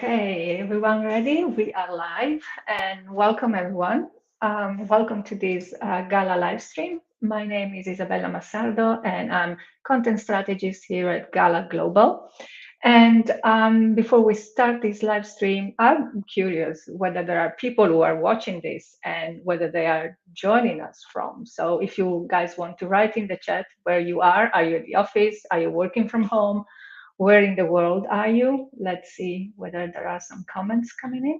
Okay, everyone ready? We are live and welcome everyone. Welcome to this Gala live stream. My name is Isabella Massardo and I'm content strategist here at Gala Global. And before we start this live stream, I'm curious whether there are people who are watching this and whether they are joining us from. So if you guys want to write in the chat where you are you at the office? Are you working from home? Where in the world are you? Let's see whether there are some comments coming in.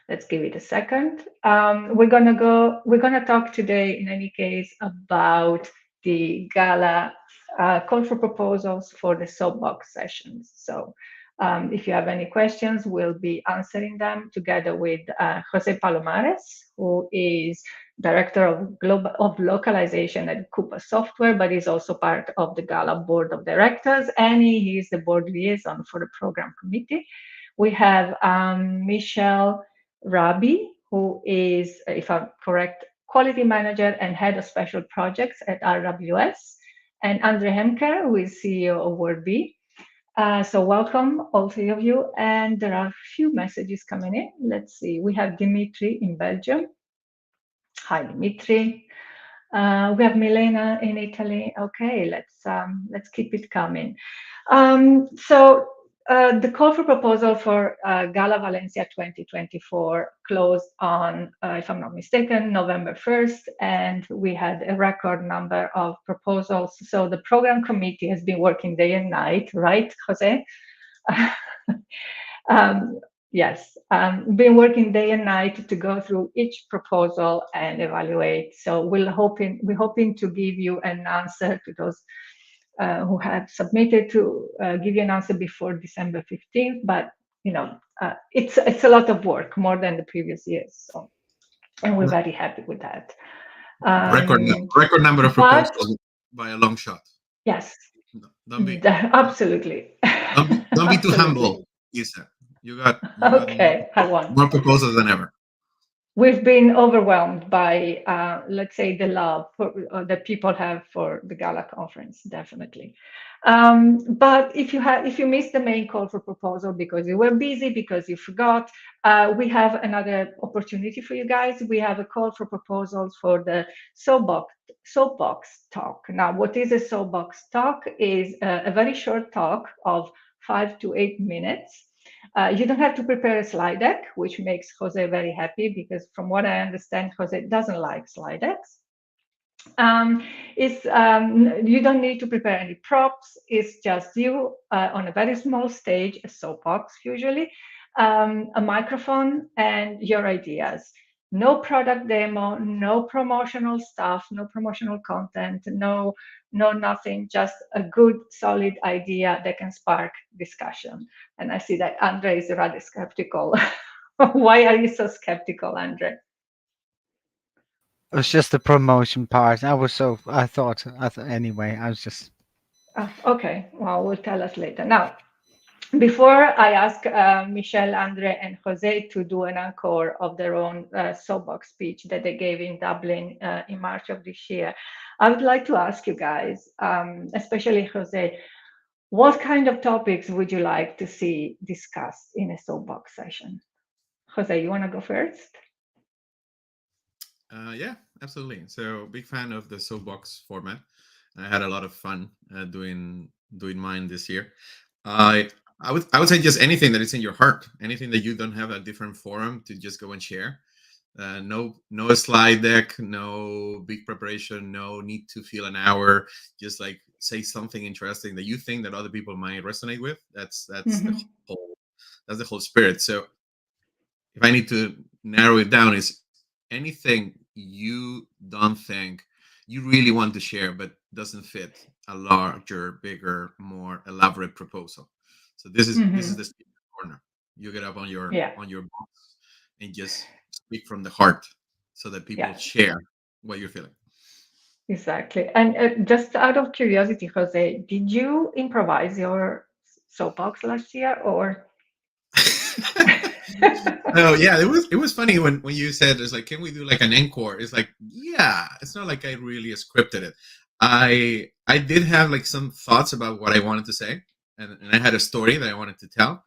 Let's give it a second. We're gonna talk today, in any case, about the Gala call for proposals for the Soapbox sessions. So if you have any questions, we'll be answering them together with Jose Palomares, who is Director of Localization at Coupa Software, but is also part of the Gala Board of Directors, and he is the board liaison for the program committee. We have Michelle Rabi, who is, if I'm correct, quality manager and head of special projects at RWS, and Andre Hemker, who is CEO of WordBee. So welcome, all three of you. And there are a few messages coming in. Let's see. We have Dimitri in Belgium. Hi, Dimitri. We have Milena in Italy. Okay, let's keep it coming. The call for proposal for GALA Valencia 2024 closed on, if I'm not mistaken, November 1st, and we had a record number of proposals. So the program committee has been working day and night, right, Jose? Yes, been working day and night to go through each proposal and evaluate. So we're hoping to give you an answer to those who have submitted, to give you an answer before December 15th. But it's a lot of work, more than the previous years. So, and we're very happy with that. Record number of proposals by a long shot. Yes, Don't be absolutely. don't be too humble, Isa. You got okay, more proposals than ever. We've been overwhelmed by, let's say, the love that people have for the Gala conference, definitely. But if you missed the main call for proposal because you were busy, because you forgot, we have another opportunity for you guys. We have a call for proposals for the Soapbox talk. Now, what is a Soapbox talk? Is a very short talk of 5 to 8 minutes. You don't have to prepare a slide deck, which makes Jose very happy because from what I understand, Jose doesn't like slide decks. You don't need to prepare any props. It's just you on a very small stage, a soapbox usually, a microphone and your ideas. No product demo, no promotional stuff, no promotional content, no nothing, just a good solid idea that can spark discussion. And I see that Andre is rather skeptical. Why are you so skeptical, Andre? It was just the promotion part. I thought anyway, I was just. Okay, well, we'll tell us later. Now, before I ask Michelle, Andre, and Jose to do an encore of their own soapbox speech that they gave in Dublin in March of this year, I would like to ask you guys, especially Jose, what kind of topics would you like to see discussed in a soapbox session? Jose, you want to go first? Yeah, absolutely. So big fan of the soapbox format. I had a lot of fun doing mine this year. I would say just anything that is in your heart, anything that you don't have a different forum to just go and share. No slide deck, no big preparation, no need to fill an hour. Just like say something interesting that you think that other people might resonate with. That's the whole spirit. So if I need to narrow it down, is anything you don't think you really want to share but doesn't fit a larger, bigger, more elaborate proposal. So this is the speaker corner. You get up on your box and just speak from the heart so that people share what you're feeling. Exactly. And just out of curiosity, Jose, did you improvise your soapbox last year or? Oh yeah, it was funny when you said it's like, can we do like an encore? It's like, yeah, it's not like I really scripted it. I did have like some thoughts about what I wanted to say, and I had a story that I wanted to tell,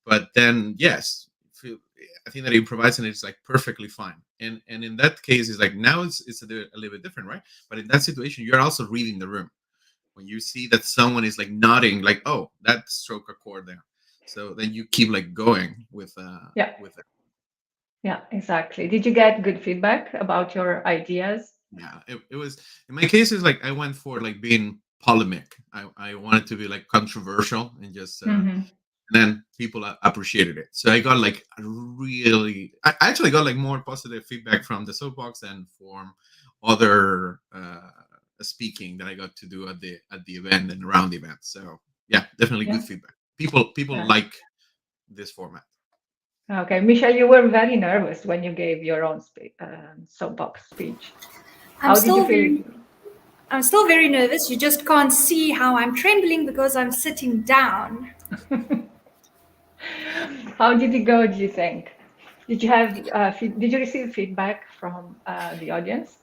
But then, yes, I think that improvising is like perfectly fine. And in that case, it's like now it's a little bit different, right? But in that situation, you're also reading the room when you see that someone is like nodding, like, oh, that stroke a chord there. So then you keep like going Yeah, with it. yeah, exactly. Did you get good feedback about your ideas? Yeah, it was in my case. It's like I went for like being polemic. I wanted to be like controversial and just Mm-hmm. and then people appreciated it. So I got like really, I actually got like more positive feedback from the soapbox than from other speaking that I got to do at the event and around the event. So yeah, definitely good Yeah. feedback. People Yeah. like this format. Okay, Michelle, you were very nervous when you gave your own soapbox speech. I'm How did you still feel? very, I'm still very nervous. You just can't see how I'm trembling because I'm sitting down. How did it go, do you think? Did you have did you receive feedback from the audience?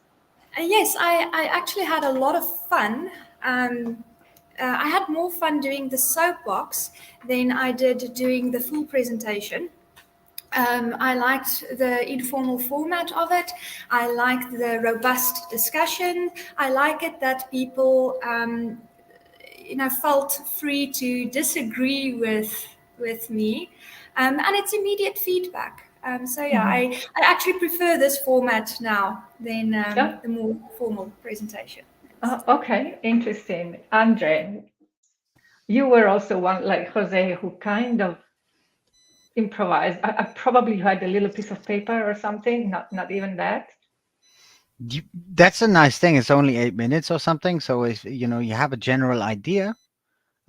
Yes, I actually had a lot of fun. Um, I had more fun doing the soapbox than I did doing the full presentation. I liked the informal format of it. I liked the robust discussion. I like it that people, felt free to disagree with me, and it's immediate feedback. So yeah, Hmm. I actually prefer this format now than Yeah. the more formal presentation. Okay, interesting. Andre, you were also one like Jose who kind of improvised. I probably had a little piece of paper or something, not even that. That's a nice thing. It's only 8 minutes or something. So if you have a general idea,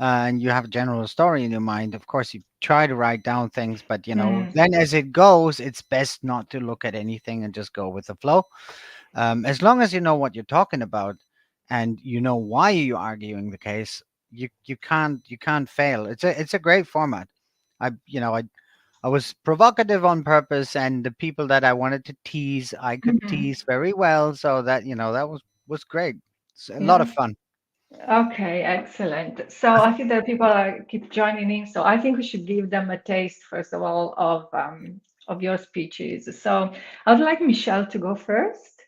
and you have a general story in your mind, of course you try to write down things, but Mm. then as it goes, it's best not to look at anything and just go with the flow. As long as you know what you're talking about and you know why you're arguing the case, you can't fail. It's a great format. I was provocative on purpose, and the people that I wanted to tease, I could Mhm. tease very well. So that was great. It's a lot of Yeah. fun. Okay, excellent. So I think that people keep joining in. So I think we should give them a taste, first of all, of your speeches. So I would like Michelle to go first.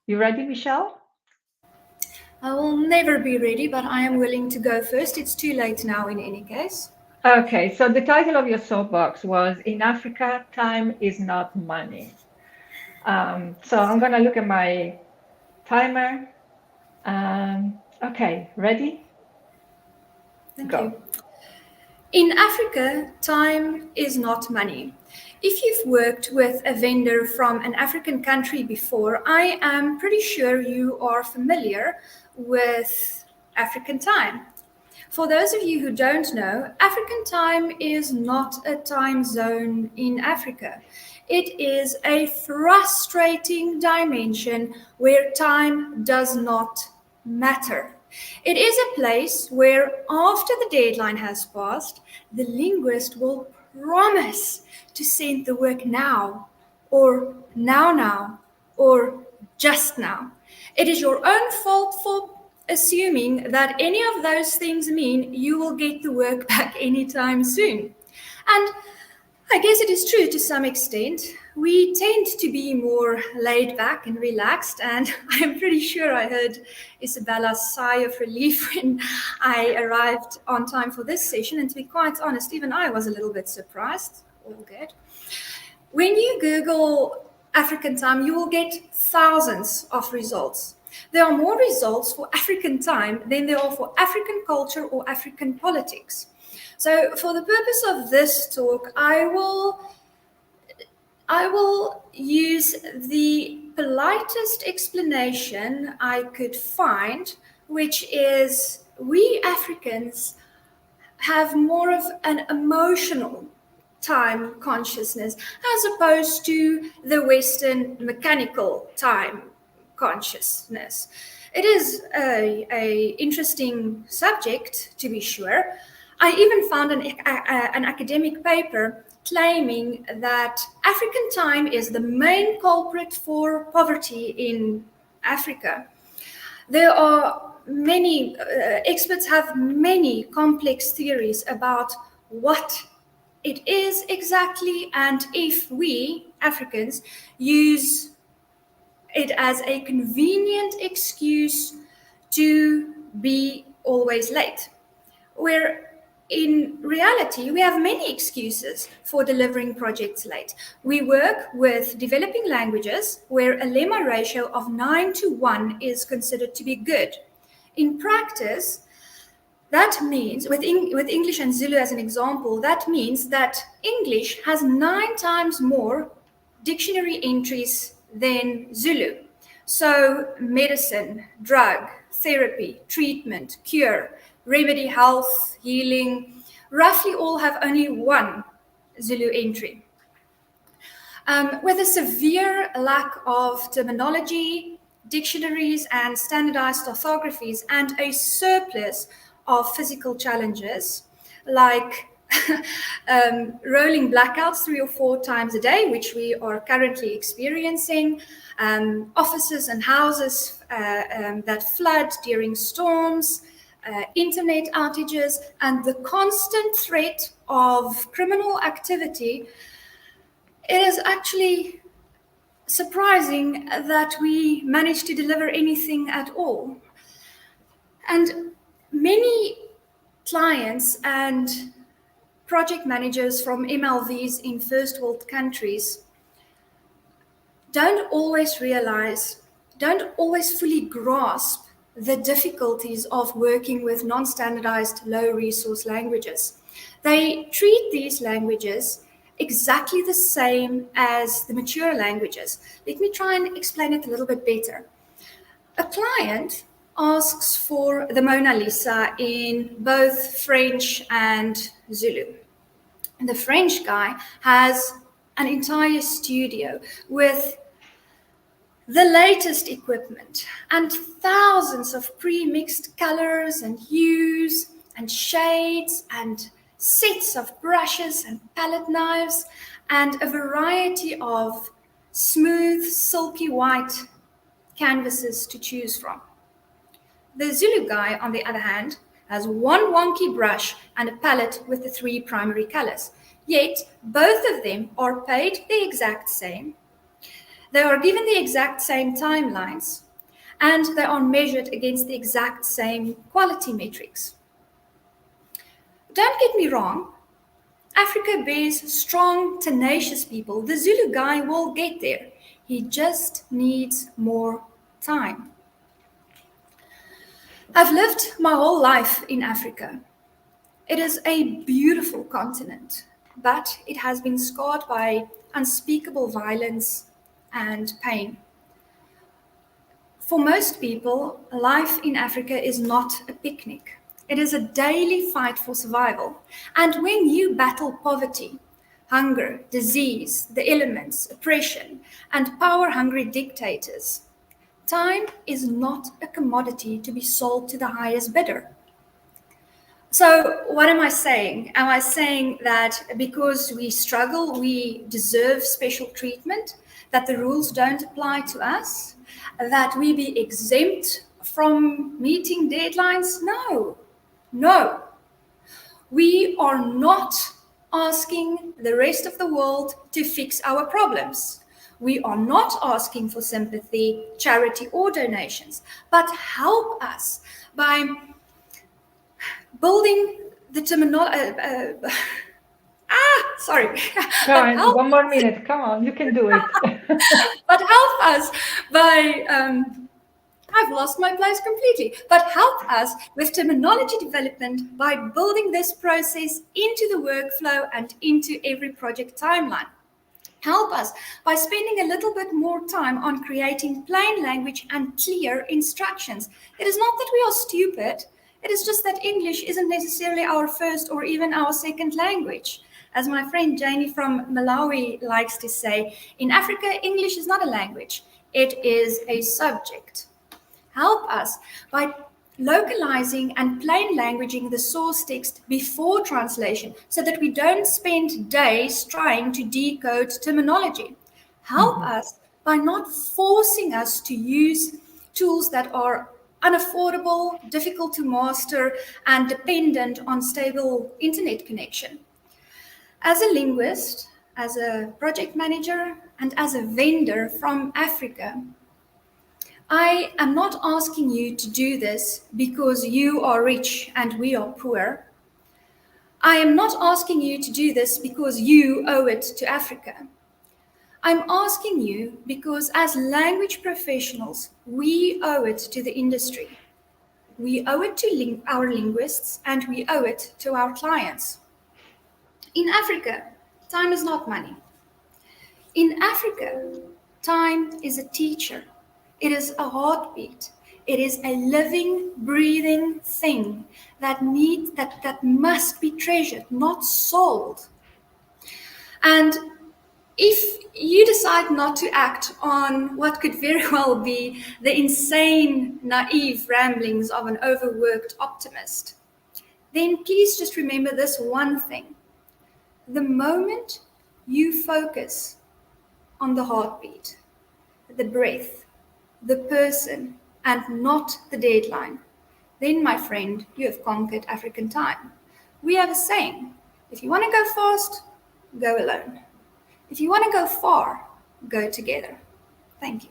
You ready, Michelle? I will never be ready, but I am willing to go first. It's too late now in any case. Okay, so the title of your soapbox was In Africa, Time is Not Money. So I'm gonna look at my timer. Okay, ready? Thank Go. you. In Africa, time is not money. If you've worked with a vendor from an African country before, I am pretty sure you are familiar with African time. For those of you who don't know, African time is not a time zone in Africa. It is a frustrating dimension where time does not matter. It is a place where, after the deadline has passed, the linguist will promise to send the work now, or now, or just now. It is your own fault for assuming that any of those things mean you will get the work back anytime soon. And I guess it is true to some extent. We tend to be more laid back and relaxed, and I'm pretty sure I heard Isabella's sigh of relief when I arrived on time for this session. And to be quite honest, even I was a little bit surprised. All good. When you Google African time, you will get thousands of results. There are more results for African time than there are for African culture or African politics. So, for the purpose of this talk, I will use the politest explanation I could find, which is we Africans have more of an emotional time consciousness as opposed to the Western mechanical time consciousness. It is a interesting subject, to be sure. I even found an academic paper claiming that African time is the main culprit for poverty in Africa. There are many experts have many complex theories about what it is exactly, and if we Africans use it as a convenient excuse to be always late, where in reality, we have many excuses for delivering projects late. We work with developing languages where a lemma ratio of 9:1 is considered to be good. In practice, that means, with English and Zulu as an example, that means that English has 9 times more dictionary entries than Zulu. So medicine, drug, therapy, treatment, cure, remedy, health, healing, roughly all have only one Zulu entry. With a severe lack of terminology, dictionaries, and standardized orthographies, and a surplus of physical challenges like rolling blackouts 3 or 4 times a day, which we are currently experiencing, offices and houses that flood during storms, internet outages, and the constant threat of criminal activity. It is actually surprising that we managed to deliver anything at all. And many clients and project managers from MLVs in first world countries don't always fully grasp the difficulties of working with non-standardized low-resource languages. They treat these languages exactly the same as the mature languages. Let me try and explain it a little bit better. A client asks for the Mona Lisa in both French and Zulu. And the French guy has an entire studio with the latest equipment and thousands of pre-mixed colors and hues and shades and sets of brushes and palette knives and a variety of smooth, silky white canvases to choose from. The Zulu guy, on the other hand, has one wonky brush and a palette with the 3 primary colors. Yet, both of them are paid the exact same. They are given the exact same timelines, and they are measured against the exact same quality metrics. Don't get me wrong, Africa bears strong, tenacious people. The Zulu guy will get there. He just needs more time. I've lived my whole life in Africa. It is a beautiful continent, but it has been scarred by unspeakable violence and pain. For most people, life in Africa is not a picnic. It is a daily fight for survival. And when you battle poverty, hunger, disease, the elements, oppression, and power-hungry dictators, time is not a commodity to be sold to the highest bidder. So what am I saying? Am I saying that because we struggle, we deserve special treatment, that the rules don't apply to us, that we be exempt from meeting deadlines? No. We are not asking the rest of the world to fix our problems. We are not asking for sympathy, charity, or donations, but help us by building the terminology. Sorry. Go on, 1 more minute. Come on, you can do it. But help us by, I've lost my place completely, but help us with terminology development by building this process into the workflow and into every project timeline. Help us by spending a little bit more time on creating plain language and clear instructions. It is not that we are stupid. It is just that English isn't necessarily our first or even our second language. As my friend Janie from Malawi likes to say, in Africa, English is not a language. It is a subject. Help us by localizing and plain languaging the source text before translation so that we don't spend days trying to decode terminology. Help us by not forcing us to use tools that are unaffordable, difficult to master, and dependent on stable internet connection. As a linguist, as a project manager, and as a vendor from Africa, I am not asking you to do this because you are rich and we are poor. I am not asking you to do this because you owe it to Africa. I'm asking you because, as language professionals, we owe it to the industry. We owe it to our linguists and we owe it to our clients. In Africa, time is not money. In Africa, time is a teacher. It is a heartbeat. It is a living, breathing thing that must be treasured, not sold. And if you decide not to act on what could very well be the insane, naive ramblings of an overworked optimist, then please just remember this one thing. The moment you focus on the heartbeat, the breath, the person, and not the deadline, then, my friend, you have conquered African time. We have a saying, if you want to go fast, go alone. If you want to go far, go together. Thank you.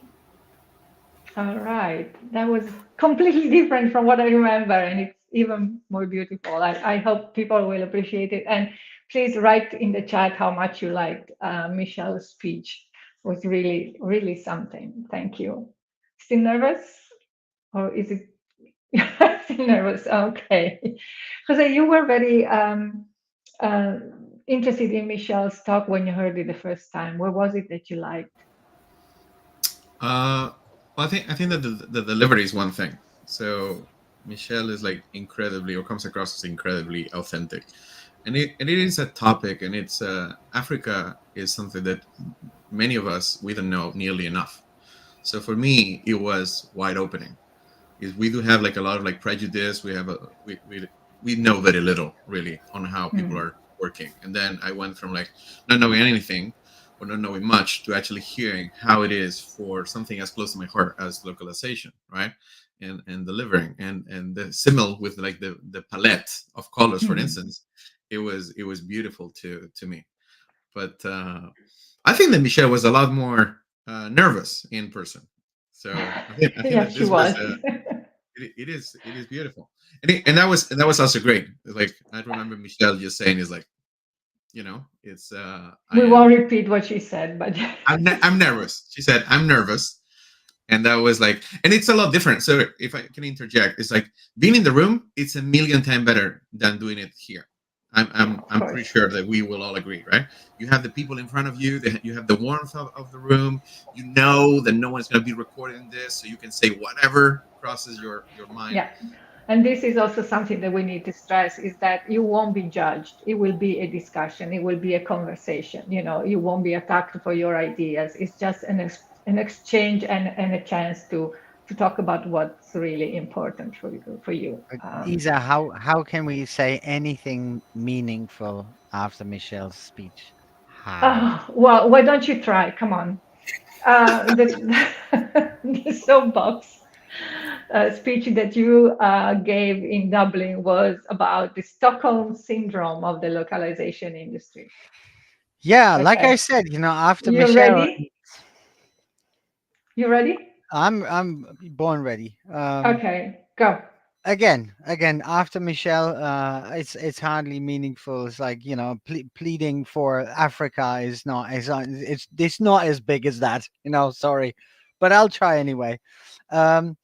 All right. That was completely different from what I remember, and it's even more beautiful. I hope people will appreciate it. And please write in the chat how much you liked Michelle's speech. It was really, really something. Thank you. Still nervous? Or is it still nervous? Okay. Jose, you were very uh, interested in Michelle's talk when you heard it the first time. What was it that you liked? Uh, well, I think that the delivery is one thing. So Michelle is like incredibly, or comes across as incredibly authentic, and it is a topic, and it's Africa is something that many of us we don't know nearly enough. So for me, it was wide opening. Is we do have like a lot of like prejudice. We have a we know very little really on how people Mm. are working, and then I went from like not knowing anything or not knowing much to actually hearing how it is for something as close to my heart as localization, right? And delivering and the simile with like the palette of colors, for Mm. instance, it was beautiful to me. But I think that Michelle was a lot more nervous in person. So I think Yeah, that she this was was. it is beautiful, and that was also great. Like I remember Michelle just saying is like, it's I We won't am repeat what she said, but I'm nervous. She said I'm nervous, and that was like, and it's a lot different. So if I can interject, it's like being in the room. It's a million times better than doing it here. I'm yeah, I'm of I'm pretty course. sure that we will all agree, right? You have the people in front of you. You have the warmth of the room. You know that no one's going to be recording this, so you can say whatever crosses your mind. Yeah. And this is also something that we need to stress is that you won't be judged. It will be a discussion. It will be a conversation. You won't be attacked for your ideas. It's just an exchange and a chance to talk about what's really important for you. Isa, how can we say anything meaningful after Michelle's speech? How? Well, why don't you try? Come on. The soapbox speech that you gave in Dublin was about the Stockholm syndrome of the localization industry. Yeah, like I Okay, said, after you Michelle, ready? You ready? I'm born ready. Okay, go. Again, after Michelle, it's hardly meaningful. It's like pleading for Africa it's not as big as that. Sorry, but I'll try anyway. Um,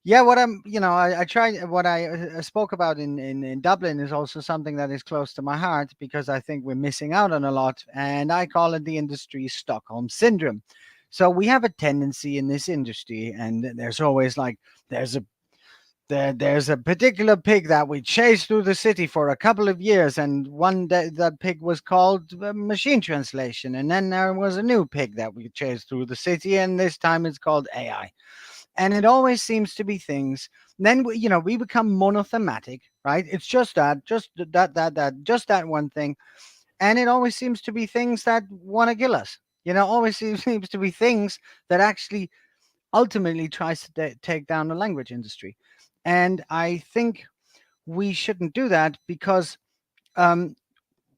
yeah, what I tried what I spoke about in Dublin is also something that is close to my heart because I think we're missing out on a lot, and I call it the industry Stockholm syndrome. So we have a tendency in this industry, and there's always like there's a there's a particular pig that we chased through the city for a couple of years, and one day that pig was called machine translation, and then there was a new pig that we chased through the city, and this time it's called AI. And it always seems to be things. Then we become monothematic, right? It's just that one thing, and it always seems to be things that want to kill us. Always seems to be things that actually ultimately tries to take down the language industry. And I think we shouldn't do that because um,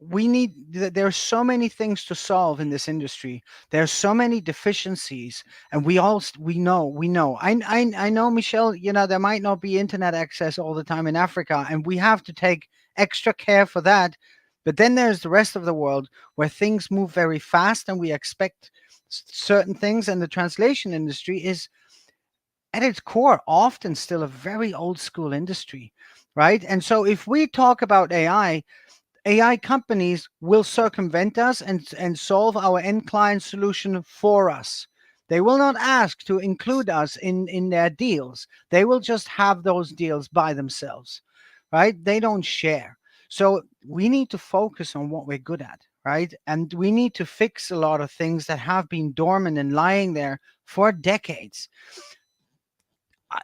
there are so many things to solve in this industry. There are so many deficiencies, and we know. I know, Michelle. There might not be internet access all the time in Africa, and we have to take extra care for that. But then there's the rest of the world where things move very fast, and we expect certain things, and the translation industry is at its core often still a very old school industry, right? And so if we talk about AI companies will circumvent us and solve our end client solution for us. They will not ask to include us in their deals. They will just have those deals by themselves, right? They don't share. So we need to focus on what we're good at, right? And we need to fix a lot of things that have been dormant and lying there for decades.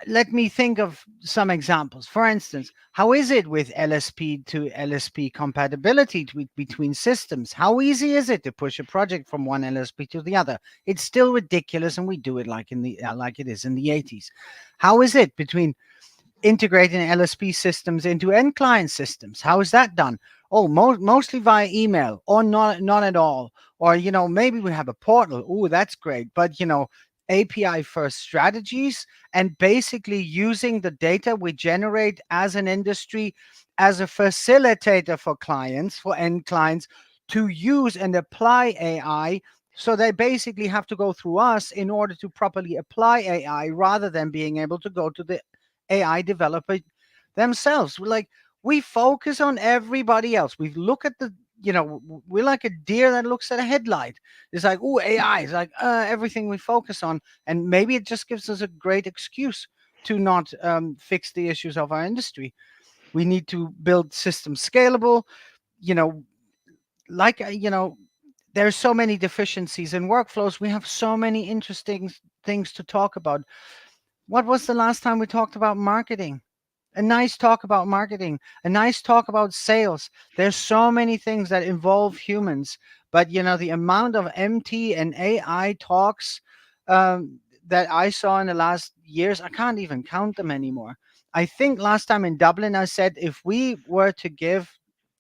Let me think of some examples. For instance, how is it with LSP to LSP compatibility between systems? How easy is it to push a project from one LSP to the other? It's still ridiculous, and we do it like it is in the 80s. How is it between integrating LSP systems into end client systems? How is that done? Oh, mostly via email, or not at all. Or maybe we have a portal. Oh, that's great, but API first strategies, and basically using the data we generate as an industry as a facilitator for clients, for end clients, to use and apply AI. So they basically have to go through us in order to properly apply AI, rather than being able to go to the AI developer themselves. We focus on everybody else. We look at we're like a deer that looks at a headlight. It's like, oh, AI is like everything we focus on, and maybe it just gives us a great excuse to not fix the issues of our industry. We need to build systems scalable. You know, there's so many deficiencies in workflows. We have so many interesting things to talk about. What was the last time we talked about marketing? A nice talk about marketing, a nice talk about sales. There's so many things that involve humans, but the amount of MT and AI talks that I saw in the last years, I can't even count them anymore. I think last time in Dublin, I said if we were to give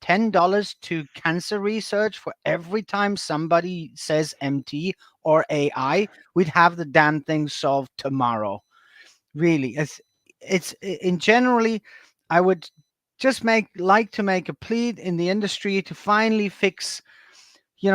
$10 to cancer research for every time somebody says MT or AI, we'd have the damn thing solved tomorrow. Really, it's in generally, I would just like to make a plea in the industry to finally fix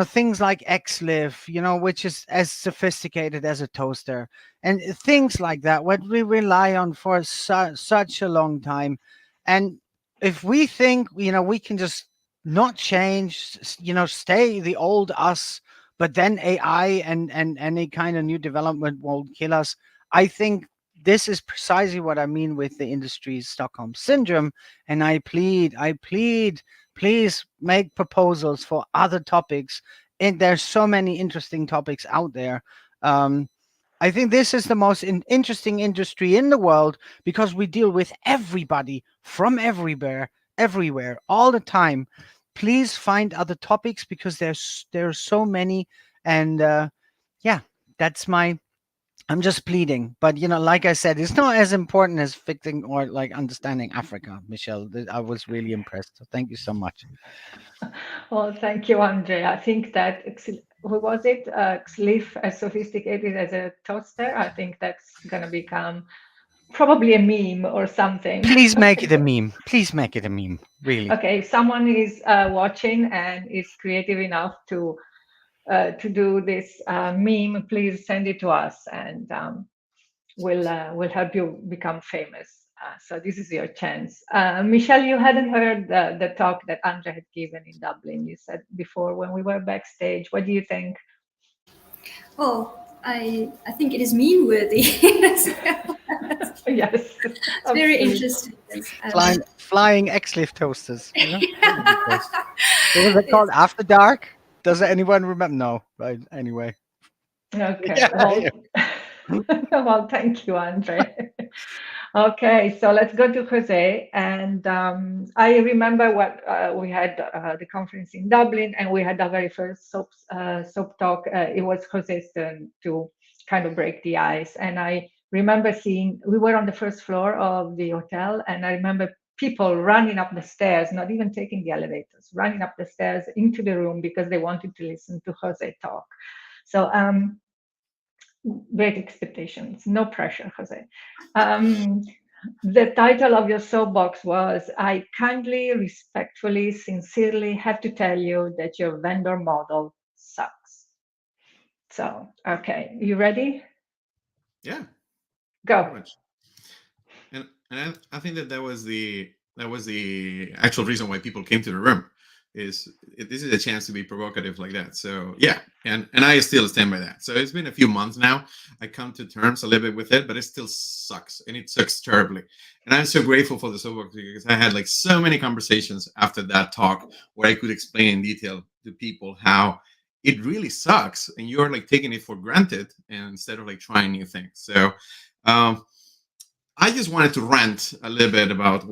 things like XLive, which is as sophisticated as a toaster, and things like that, what we rely on for such a long time. And if we think we can just not change, stay the old us, but then AI and any kind of new development won't kill us, I think this is precisely what I mean with the industry's Stockholm syndrome. And I plead, please make proposals for other topics. And there's so many interesting topics out there. I think this is the most interesting industry in the world, because we deal with everybody from everywhere, all the time. Please find other topics, because there's so many. And yeah, that's my I'm just pleading. But like I said, it's not as important as fixing or like understanding Africa, Michelle. I was really impressed. So thank you so much. Well, thank you, Andre. I think that who was it? Xlif, as sophisticated as a toaster. I think that's going to become probably a meme or something. Please make it a meme. Please make it a meme. Really. Okay, if someone is watching and is creative enough to do this meme, please send it to us, and we'll help you become famous. So this is your chance. Michelle, you hadn't heard the talk that Andre had given in Dublin. You said before when we were backstage. What do you think? Well, I think it is meme worthy. Yes, It's very interesting. Flying X-Lift toasters. What was it called? After Dark? Does anyone remember? No. Right. Anyway. Okay. Yeah. Well, thank you, Andre. Okay, so let's go to Jose. And I remember what we had the conference in Dublin, and we had our very first soap talk. It was Jose's turn to kind of break the ice. And I remember we were on the first floor of the hotel, and I remember people running up the stairs, not even taking the elevators, running up the stairs into the room because they wanted to listen to Jose talk. So great expectations, no pressure, Jose. The title of your soapbox was, I kindly, respectfully, sincerely have to tell you that your vendor model sucks. So, okay, you ready? Yeah, Go. very much. And I think that was the actual reason why people came to the room. This is a chance to be provocative like that. So yeah, and I still stand by that. So it's been a few months now. I come to terms a little bit with it, but it still sucks, and it sucks terribly. And I'm so grateful for the soapbox because I had like so many conversations after that talk where I could explain in detail to people how it really sucks, and you're like taking it for granted, and instead of like trying new things. So. I just wanted to rant a little bit about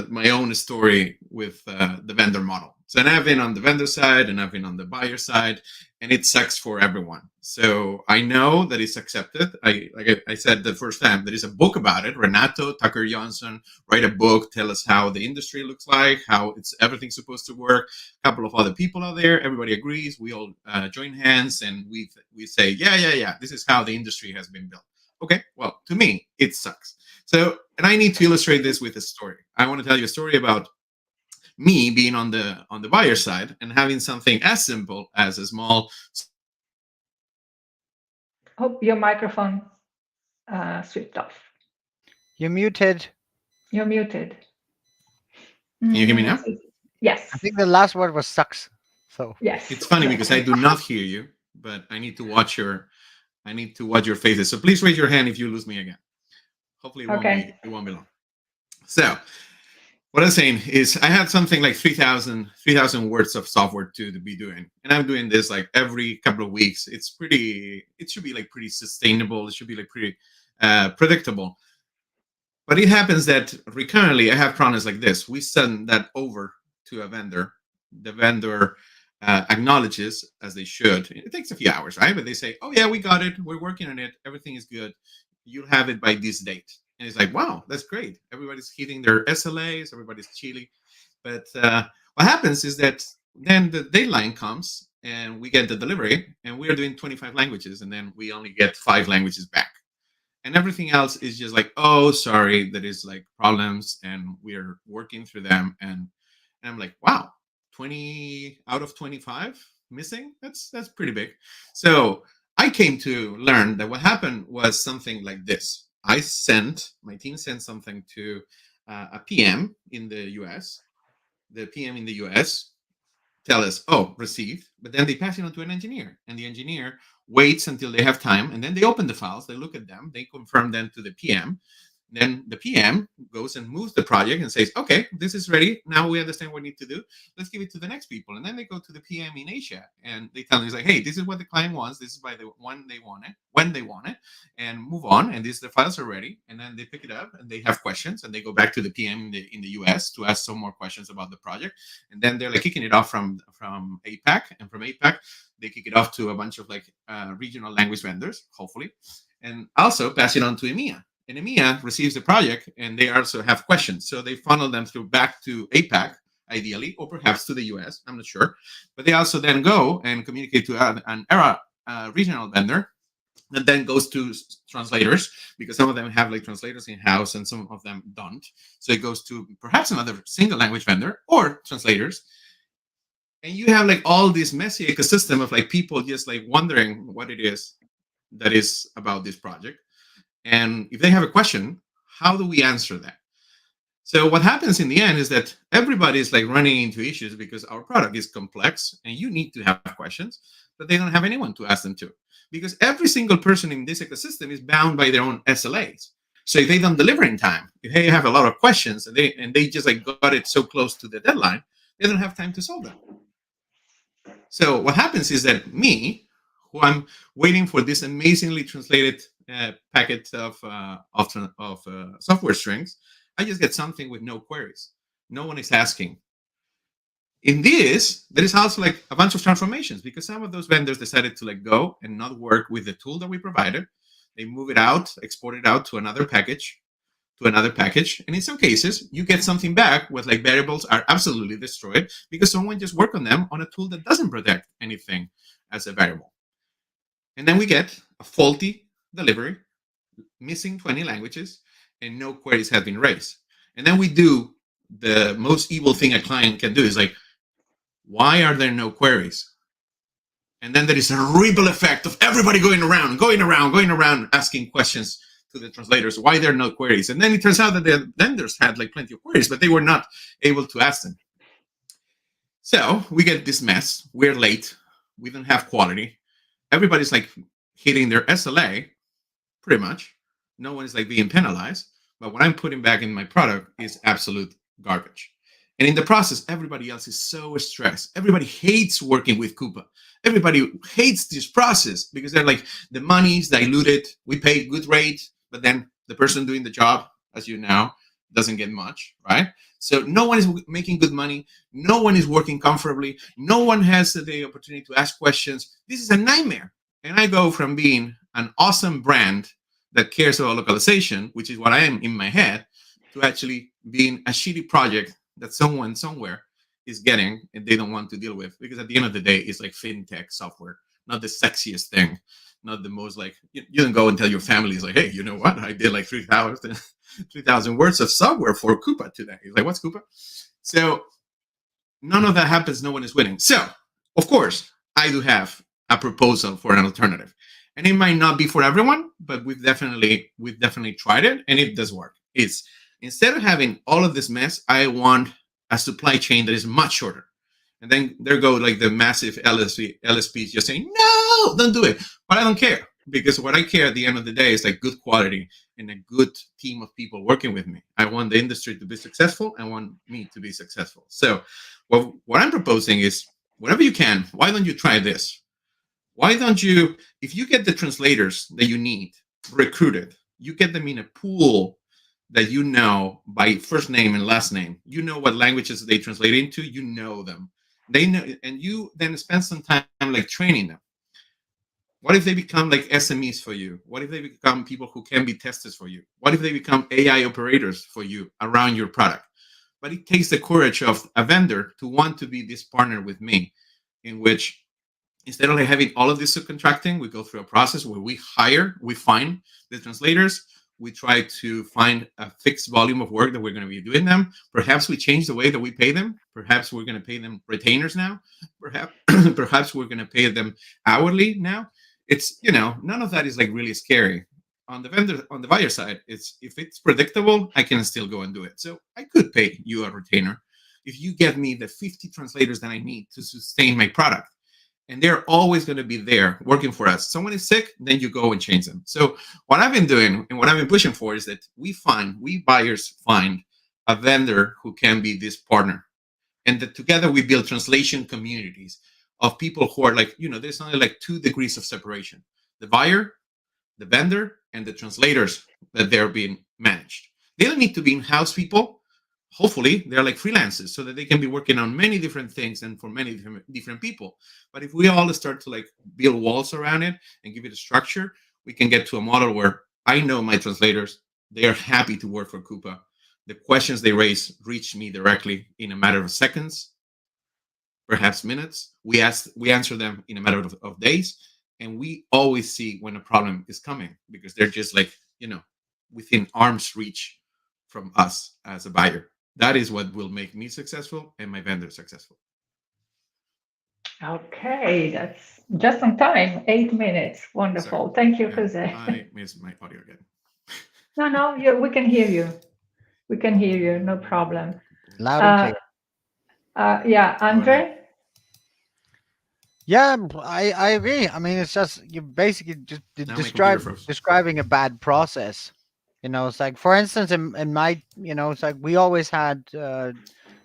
my own story with the vendor model. So, and I've been on the vendor side and I've been on the buyer side, and it sucks for everyone. So I know that it's accepted. Like I said the first time, there is a book about it. Renato Tucker Johnson write a book, tell us how the industry looks like, how everything's supposed to work. A couple of other people out there, everybody agrees. We all join hands and we say, yeah, this is how the industry has been built. Okay, well, to me, it sucks. So, and I need to illustrate this with a story. I want to tell you a story about me being on the buyer side and having something as simple as a small. Oh, your microphone switched off. You're muted. You're muted. Can you hear me now? Yes. I think the last word was sucks. So Yes. It's funny because I do not hear you, but I need to watch your faces. So please raise your hand if you lose me again. Hopefully it won't be long. So what I'm saying is I had something like 3,000 words of software to be doing. And I'm doing this like every couple of weeks. It should be like pretty sustainable. It should be like pretty predictable. But it happens that recurrently I have problems like this. We send that over to a vendor. The vendor acknowledges, as they should. It takes a few hours, right? But they say, oh yeah, we got it. We're working on it. Everything is good. You'll have it by this date. And it's like, wow, that's great. Everybody's hitting their SLAs. Everybody's chilly. But what happens is that then the deadline comes and we get the delivery and we're doing 25 languages and then we only get 5 languages back. And everything else is just like, oh, sorry, there is like problems and we're working through them. And I'm like, wow, 20 out of 25 missing? That's pretty big. So I came to learn that what happened was something like this. My team sent something to a PM in the US. The PM in the US tell us, oh, received, but then they pass it on to an engineer, and the engineer waits until they have time, and then they open the files, they look at them, they confirm them to the PM. Then the PM goes and moves the project and says, okay, this is ready. Now we understand what we need to do. Let's give it to the next people. And then they go to the PM in Asia and they tell them, like, hey, this is what the client wants. This is by the when they want it, and move on. And the files are ready. And then they pick it up and they have questions and they go back to the PM in the US to ask some more questions about the project. And then they're like kicking it off from APAC. And from APAC, they kick it off to a bunch of like regional language vendors, hopefully, and also pass it on to EMEA. And EMEA receives the project and they also have questions. So they funnel them back to APAC, ideally, or perhaps to the US, I'm not sure. But they also then go and communicate to an regional vendor that then goes to translators, because some of them have like translators in-house and some of them don't. So it goes to perhaps another single language vendor or translators. And you have like all this messy ecosystem of like people just like wondering what it is that is about this project. And if they have a question, how do we answer that? So what happens in the end is that everybody is like running into issues because our product is complex and you need to have questions, but they don't have anyone to ask them to, because every single person in this ecosystem is bound by their own SLAs. So if they don't deliver in time, if they have a lot of questions and they just like got it so close to the deadline, they don't have time to solve them. So what happens is that me, who I'm waiting for this amazingly translated packet of software strings, I just get something with no queries. No one is asking. In this, there is also like a bunch of transformations, because some of those vendors decided to like go and not work with the tool that we provided. They move it out, export it out to another package. to another package. And in some cases, you get something back with like variables are absolutely destroyed because someone just worked on them on a tool that doesn't protect anything as a variable. And then we get a faulty delivery, missing 20 languages, and no queries have been raised. And then we do the most evil thing a client can do is like, why are there no queries? And then there is a ripple effect of everybody going around, asking questions to the translators, why there are no queries. And then it turns out that the vendors had like plenty of queries, but they were not able to ask them. So we get this mess. We're late. We don't have quality. Everybody's like hitting their SLA, pretty much. No one is like being penalized. But what I'm putting back in my product is absolute garbage. And in the process, everybody else is so stressed. Everybody hates working with Coupa. Everybody hates this process because they're like, the money's diluted. We pay good rate, but then the person doing the job, as you know, doesn't get much, right? So no one is making good money. No one is working comfortably. No one has the opportunity to ask questions. This is a nightmare. And I go from being an awesome brand that cares about localization, which is what I am in my head, to actually being a shitty project that someone somewhere is getting and they don't want to deal with. Because at the end of the day, it's like fintech software, not the sexiest thing, not the most like, you don't go and tell your family, it's like, hey, you know what? I did like 3,000 words of software for Coupa today. It's like, what's Coupa? So none of that happens. No one is winning. So, of course, I do have a proposal for an alternative. And it might not be for everyone, but we've definitely tried it, and it does work. It's instead of having all of this mess, I want a supply chain that is much shorter. And then there go like the massive LSPs just saying, no, don't do it. But I don't care, because what I care at the end of the day is like good quality and a good team of people working with me. I want the industry to be successful. I want me to be successful. So what I'm proposing is, whenever you can, why don't you try this? Why don't you, if you get the translators that you need recruited, you get them in a pool that you know by first name and last name, you know what languages they translate into, you know them. They know, and you then spend some time like training them. What if they become like SMEs for you? What if they become people who can be testers for you? What if they become AI operators for you around your product? But it takes the courage of a vendor to want to be this partner with me, in which instead of like having all of this subcontracting, we go through a process where we find the translators. We try to find a fixed volume of work that we're going to be doing them. Perhaps we change the way that we pay them. Perhaps we're going to pay them retainers now. Perhaps we're going to pay them hourly now. It's, none of that is like really scary. On the buyer side, it's if it's predictable, I can still go and do it. So I could pay you a retainer if you get me the 50 translators that I need to sustain my product. And they're always going to be there working for us. Someone is sick, then you go and change them. So what I've been doing and what I've been pushing for is that we buyers find a vendor who can be this partner. And that together we build translation communities of people who are like, there's only like 2 degrees of separation. The buyer, the vendor, and the translators that they're being managed. They don't need to be in-house people. Hopefully they're like freelancers so that they can be working on many different things and for many different people. But if we all start to like build walls around it and give it a structure, we can get to a model where I know my translators, they are happy to work for Coupa. The questions they raise reach me directly in a matter of seconds, perhaps minutes. We answer them in a matter of days. And we always see when a problem is coming because they're just like, within arm's reach from us as a buyer. That is what will make me successful and my vendor successful. Okay, that's just on time. 8 minutes. Wonderful. Sorry. Thank you, Yeah, Jose. I missed my audio again. No, we can hear you. We can hear you. No problem. Loud and clear. Yeah, Andre? Yeah, I agree. I mean, it's just you basically just Now my computer froze. describing a bad process. It's like, for instance, in my, it's like we always had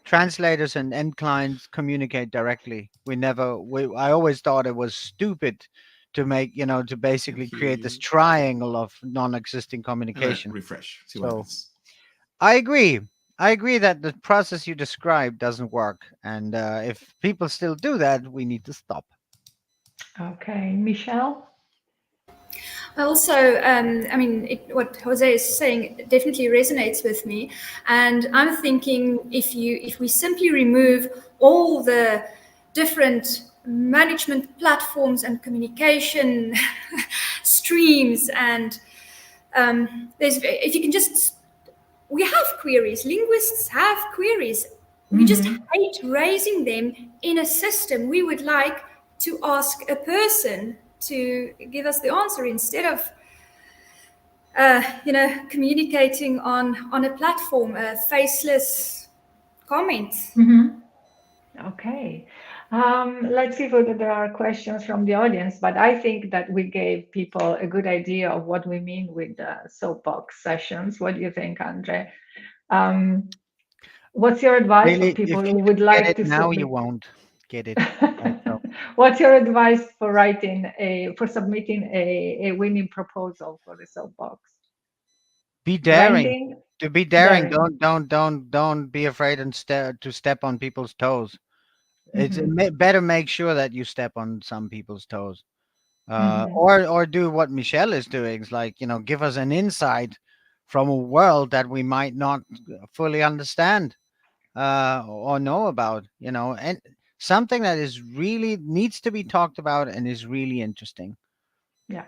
translators and end clients communicate directly. I always thought it was stupid to make, to basically create this triangle of non-existing communication. Refresh. See So, what happens. I agree. I agree that the process you described doesn't work. And if people still do that, we need to stop. Okay, Michelle? Also, I mean, what Jose is saying definitely resonates with me, and I'm thinking if we simply remove all the different management platforms and communication streams, and if you can just, we have queries, linguists have queries. We just hate raising them in a system. We would like to ask a person to give us the answer instead of communicating on a platform, a faceless comment. Okay. Let's see whether there are questions from the audience, but I think that we gave people a good idea of what we mean with the soapbox sessions. What do you think, Andre? What's your advice for Really, people if who you would don't get like it to now, you submit? won't get it. Right? So What's your advice for submitting a winning proposal for the soapbox? be daring. Branding, To be daring, daring. don't be afraid and to step on people's toes. It's Mhm, better make sure that you step on some people's toes, mhm. or do what Michelle is doing. It's like, give us an insight from a world that we might not fully understand or know about. And something that is really needs to be talked about and is really interesting. Yeah.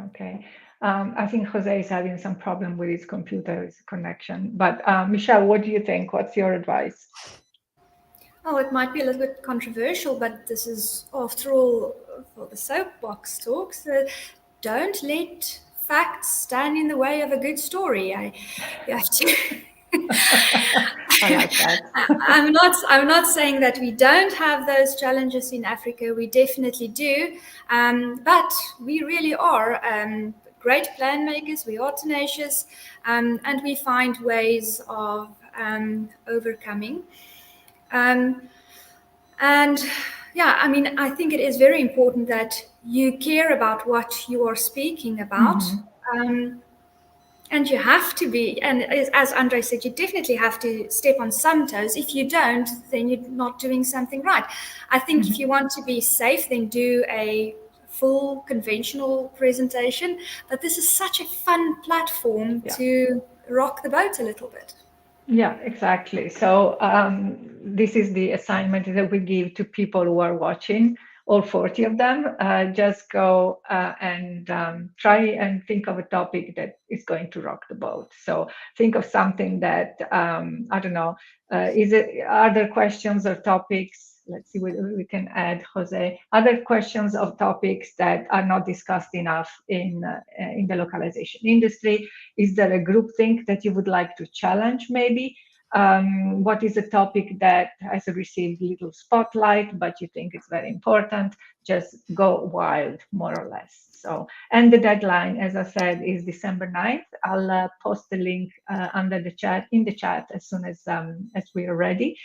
Okay. I think Jose is having some problem with his computer's connection. But Michelle, what do you think? What's your advice? Oh, it might be a little bit controversial, but this is, after all, for the soapbox talks. Don't let facts stand in the way of a good story. You have to. I like that. I'm not saying that we don't have those challenges in Africa. We definitely do, but we really are great plan makers. We are tenacious, and we find ways of overcoming. Um, and yeah, I mean, I think it is very important that you care about what you are speaking about. Mhm. Um, and you have to be, and as Andre said, you definitely have to step on some toes. If you don't, then you're not doing something right. I think if you want to be safe, then do a full conventional presentation. But this is such a fun platform Yeah. to rock the boat a little bit. Yeah, exactly. So this is the assignment that we give to people who are watching, all 40 of them. Just go and try and think of a topic that is going to rock the boat. So think of something that, I don't know, are there questions or topics? Let's see whether we can add, Jose. Other questions of topics that are not discussed enough in the localization industry? Is there a group think that you would like to challenge maybe? What is a topic that has received little spotlight, but you think it's very important? Just go wild, more or less. So, and the deadline, as I said, is December 9th. I'll post the link under the chat, in the chat, as soon as we are ready.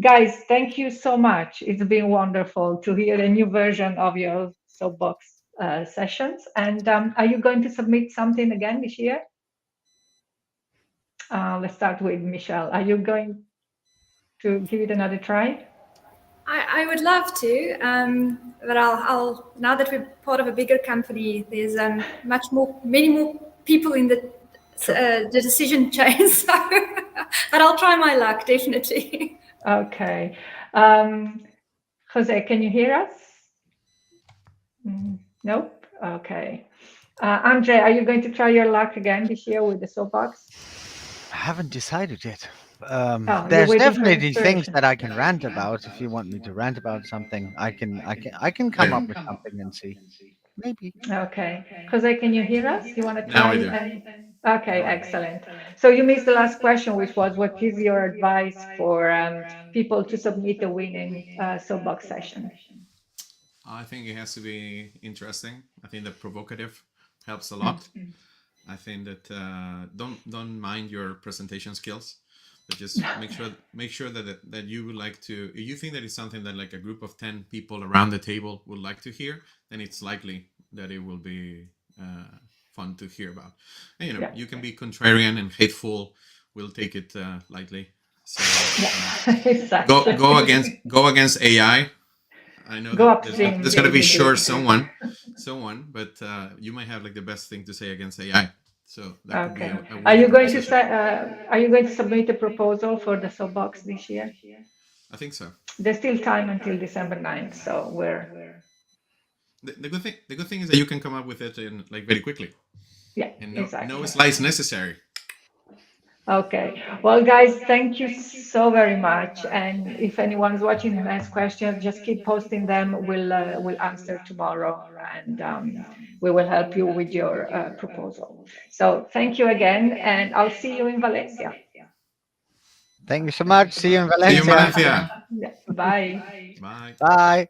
Guys, thank you so much. It's been wonderful to hear a new version of your soapbox sessions. And are you going to submit something again this year? Let's start with Michelle. Are you going to give it another try? I would love to, but I'll now that we're part of a bigger company, there's many more people in the decision chain. So, but I'll try my luck definitely. Okay. Jose, can you hear us? Nope. Okay. Andre, are you going to try your luck again this year with the soapbox? I haven't decided yet. You're There's waiting for definitely things inspiration. that I can rant about. If you want me to rant about something, I can come up with something and see. Maybe. Okay. Jose, can you hear us? You want to Now try? I do. Okay, excellent. So you missed the last question, which was, what is your advice for people to submit a winning soapbox session? I think it has to be interesting. I think that provocative helps a lot. I think that don't mind your presentation skills, but just make sure that you would like to. If you think that it's something that like a group of 10 people around the table would like to hear, then it's likely that it will be fun to hear about. And Yeah. you can be contrarian and hateful. We'll take it lightly. So Yeah, exactly. go against AI. I know Go that upstream. there's going to be David. sure someone, but you might have like the best thing to say against AI. So that could be Okay. a Are you winning going to proposition. are you going to submit a proposal for the Soapbox this year? I think so. There's still time until December 9th, so we're The good thing is that you can come up with it in like very quickly, yeah, and exactly. no slides necessary. Okay. Well, guys, thank you so very much. And if anyone's watching and has questions, just keep posting them. We'll answer tomorrow, and we will help you with your proposal. So thank you again, and I'll see you in Valencia. Thank you so much. See you in See you in Valencia. Valencia. Yeah. Bye. Bye. Bye.